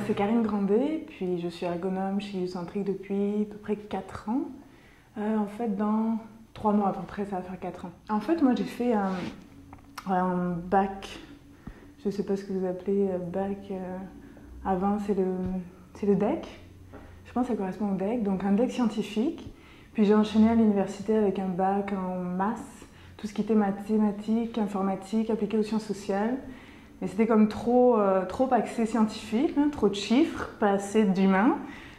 c'est Karine Grandet, puis je suis ergonome chez Ucentric depuis à peu près 4 ans. En fait, dans 3 mois à peu près, ça va faire 4 ans. En fait, moi j'ai fait un bac, je ne sais pas ce que vous appelez bac, avant c'est le DEC, je pense que ça correspond au DEC, donc un DEC scientifique. Puis j'ai enchaîné à l'université avec un bac en maths, tout ce qui était mathématiques, informatique, appliqué aux sciences sociales. Mais c'était comme trop axé scientifique, hein, trop de chiffres, pas assez d'humains.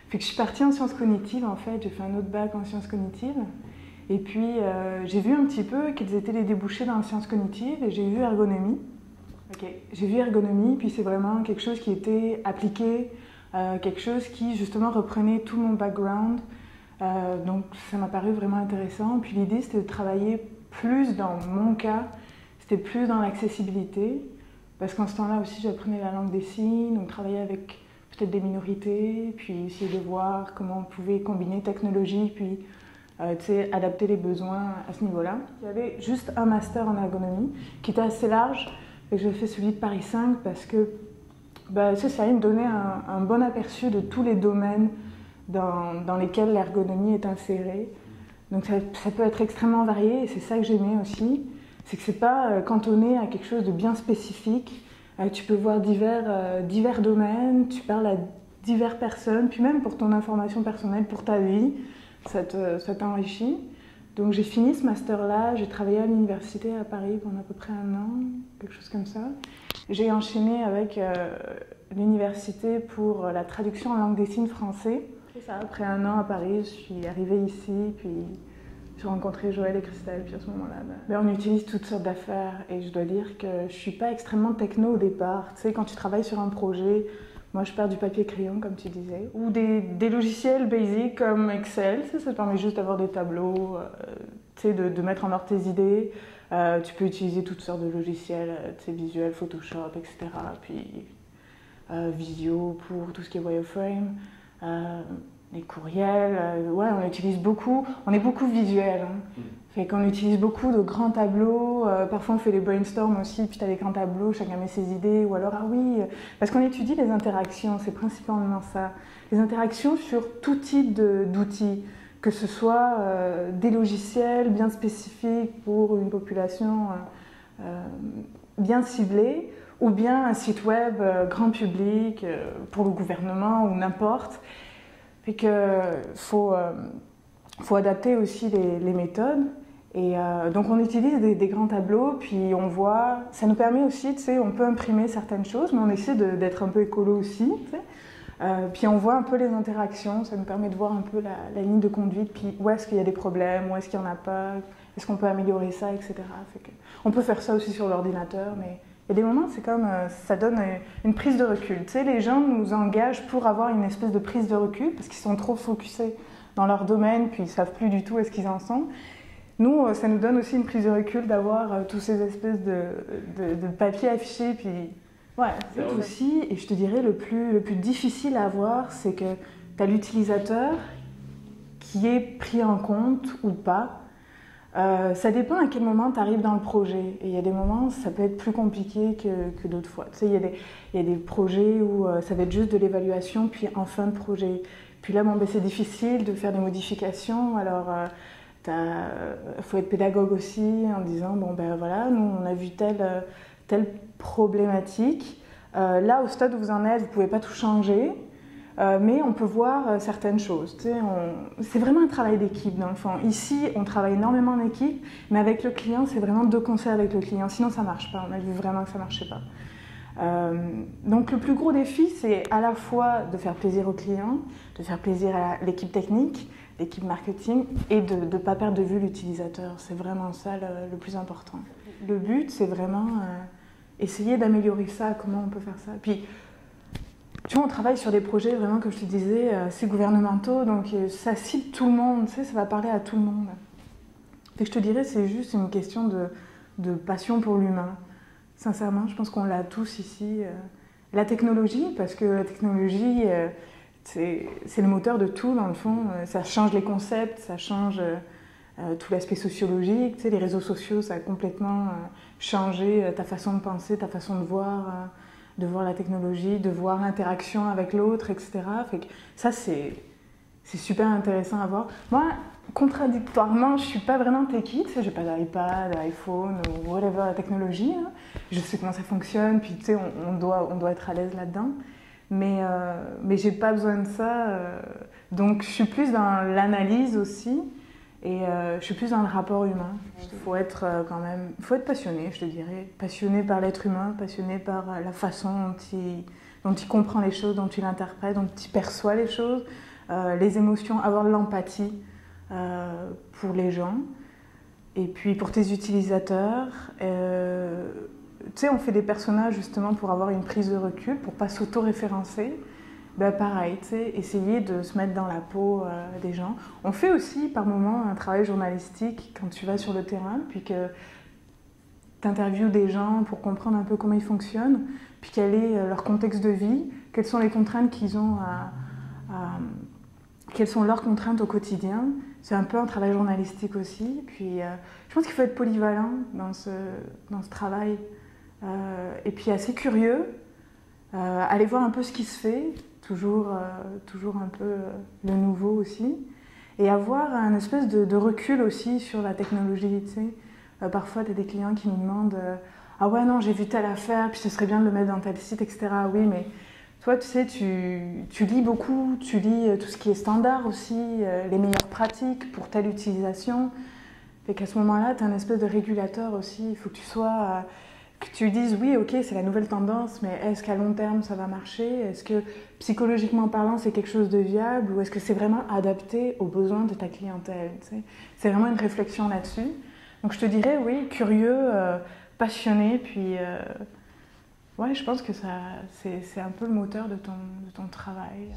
Fait que je suis partie en sciences cognitives en fait, j'ai fait un autre bac en sciences cognitives. Et puis j'ai vu un petit peu quels étaient les débouchés dans les sciences cognitives et j'ai vu ergonomie. J'ai vu ergonomie, puis c'est vraiment quelque chose qui était appliqué, quelque chose qui justement reprenait tout mon background. Donc ça m'a paru vraiment intéressant. Puis l'idée c'était de travailler plus dans mon cas, c'était plus dans l'accessibilité. Parce qu'en ce temps-là aussi j'apprenais la langue des signes, donc travailler avec peut-être des minorités, puis essayer de voir comment on pouvait combiner technologie, puis adapter les besoins à ce niveau-là. Il y avait juste un master en ergonomie qui était assez large, et j'ai fait celui de Paris 5 parce que ça allait me donner un bon aperçu de tous les domaines dans lesquels l'ergonomie est insérée. Donc ça peut être extrêmement varié, et c'est ça que j'aimais aussi. C'est que c'est pas cantonné à quelque chose de bien spécifique. Tu peux voir divers domaines, tu parles à diverses personnes, puis même pour ton information personnelle, pour ta vie, ça t'enrichit. Donc j'ai fini ce master-là, j'ai travaillé à l'université à Paris pendant à peu près 1 an, quelque chose comme ça. J'ai enchaîné avec l'université pour la traduction en langue des signes français. Et ça, après 1 an à Paris, je suis arrivée ici, puis j'ai rencontré Joël et Christelle, puis à ce moment-là, on utilise toutes sortes d'affaires et je dois dire que je suis pas extrêmement techno au départ. Tu sais, quand tu travailles sur un projet, moi je pars du papier crayon comme tu disais, ou des logiciels basiques comme Excel, ça te permet juste d'avoir des tableaux, tu sais, de mettre en ordre tes idées. Tu peux utiliser toutes sortes de logiciels, tu sais, visuels, Photoshop, etc. Puis Visio pour tout ce qui est wireframe. Les courriels, ouais, on utilise beaucoup, on est beaucoup visuel. Hein. Fait qu'on utilise beaucoup de grands tableaux, parfois on fait des brainstorms aussi, puis tu as des grands tableaux, chacun met ses idées, ou alors, ah oui, parce qu'on étudie les interactions, c'est principalement ça. Les interactions sur tout type d'outils, que ce soit des logiciels bien spécifiques pour une population bien ciblée, ou bien un site web grand public pour le gouvernement ou n'importe. Fait que faut adapter aussi les méthodes. Et donc on utilise des grands tableaux, puis on voit, ça nous permet aussi, tu sais, on peut imprimer certaines choses, mais on essaie d'être un peu écolo aussi, tu sais. Puis on voit un peu les interactions, ça nous permet de voir un peu la ligne de conduite, puis où est-ce qu'il y a des problèmes, où est-ce qu'il n'y en a pas, est-ce qu'on peut améliorer ça, etc. Fait que on peut faire ça aussi sur l'ordinateur, mais il y a des moments, c'est comme, ça donne une prise de recul. Tu sais, les gens nous engagent pour avoir une espèce de prise de recul, parce qu'ils sont trop focusés dans leur domaine, puis ils ne savent plus du tout où est-ce qu'ils en sont. Nous, ça nous donne aussi une prise de recul d'avoir tous ces espèces de papiers affichés, puis ouais, c'est aussi, et je te dirais, le plus difficile à avoir, c'est que tu as l'utilisateur qui est pris en compte ou pas. Ça dépend à quel moment tu arrives dans le projet. Et il y a des moments, ça peut être plus compliqué que d'autres fois. Tu sais, il y a des projets où ça va être juste de l'évaluation, puis en fin de projet. Puis là, c'est difficile de faire des modifications. Alors, faut être pédagogue aussi en disant, voilà, nous, on a vu telle problématique. Là, au stade où vous en êtes, vous ne pouvez pas tout changer. Mais on peut voir certaines choses. Tu sais, c'est vraiment un travail d'équipe dans le fond. Ici, on travaille énormément en équipe, mais avec le client, c'est vraiment 2 conseils avec le client. Sinon, ça ne marche pas. On a vu vraiment que ça ne marchait pas. Donc, le plus gros défi, c'est à la fois de faire plaisir au client, de faire plaisir à l'équipe technique, l'équipe marketing, et de ne pas perdre de vue l'utilisateur. C'est vraiment ça le plus important. Le but, c'est vraiment essayer d'améliorer ça. Comment on peut faire ça? Puis, tu vois, on travaille sur des projets vraiment, comme je te disais, assez gouvernementaux, donc ça cible tout le monde, tu sais, ça va parler à tout le monde. Fait que je te dirais, c'est juste une question de passion pour l'humain. Sincèrement, je pense qu'on l'a tous ici. La technologie, parce que la technologie, c'est le moteur de tout, dans le fond. Ça change les concepts, ça change tout l'aspect sociologique. Tu sais, les réseaux sociaux, ça a complètement changé ta façon de penser, ta façon de voir de voir la technologie, de voir l'interaction avec l'autre, etc. Fait que ça, c'est super intéressant à voir. Moi, contradictoirement, je ne suis pas vraiment techie, tu sais, j'ai pas d'iPad, d'iPhone ou whatever la technologie. Hein. Je sais comment ça fonctionne, puis tu sais, on doit être à l'aise là-dedans. Mais j'ai pas besoin de ça. Donc je suis plus dans l'analyse aussi. Et je suis plus dans le rapport humain. Il faut être faut être passionné, je te dirais. Passionné par l'être humain, passionné par la façon dont il comprend les choses, dont il interprète, dont il perçoit les choses, les émotions, avoir de l'empathie pour les gens. Et puis pour tes utilisateurs, tu sais, on fait des personnages justement pour avoir une prise de recul, pour pas s'auto-référencer. Ben pareil, tu sais, essayer de se mettre dans la peau des gens. On fait aussi par moments un travail journalistique quand tu vas sur le terrain, puis que tu interviews des gens pour comprendre un peu comment ils fonctionnent, puis quel est leur contexte de vie, quelles sont les contraintes qu'ils ont quelles sont leurs contraintes au quotidien. C'est un peu un travail journalistique aussi. Puis je pense qu'il faut être polyvalent dans ce travail. Et puis assez curieux, aller voir un peu ce qui se fait. Toujours un peu le nouveau aussi, et avoir un espèce de recul aussi sur la technologie, tu sais. Parfois, tu as des clients qui nous demandent ah ouais, non, j'ai vu telle affaire, puis ce serait bien de le mettre dans tel site, etc. Oui, mais toi, tu sais, tu lis beaucoup, tu lis tout ce qui est standard aussi, les meilleures pratiques pour telle utilisation. Fait qu'à ce moment-là, tu as un espèce de régulateur aussi. Il faut que tu sois... que tu dises oui, ok, c'est la nouvelle tendance, mais est-ce qu'à long terme ça va marcher? Est-ce que psychologiquement parlant c'est quelque chose de viable, ou est-ce que c'est vraiment adapté aux besoins de ta clientèle, tu sais? C'est vraiment une réflexion là-dessus. Donc je te dirais oui, curieux, passionné, puis ouais, je pense que c'est un peu le moteur de ton travail.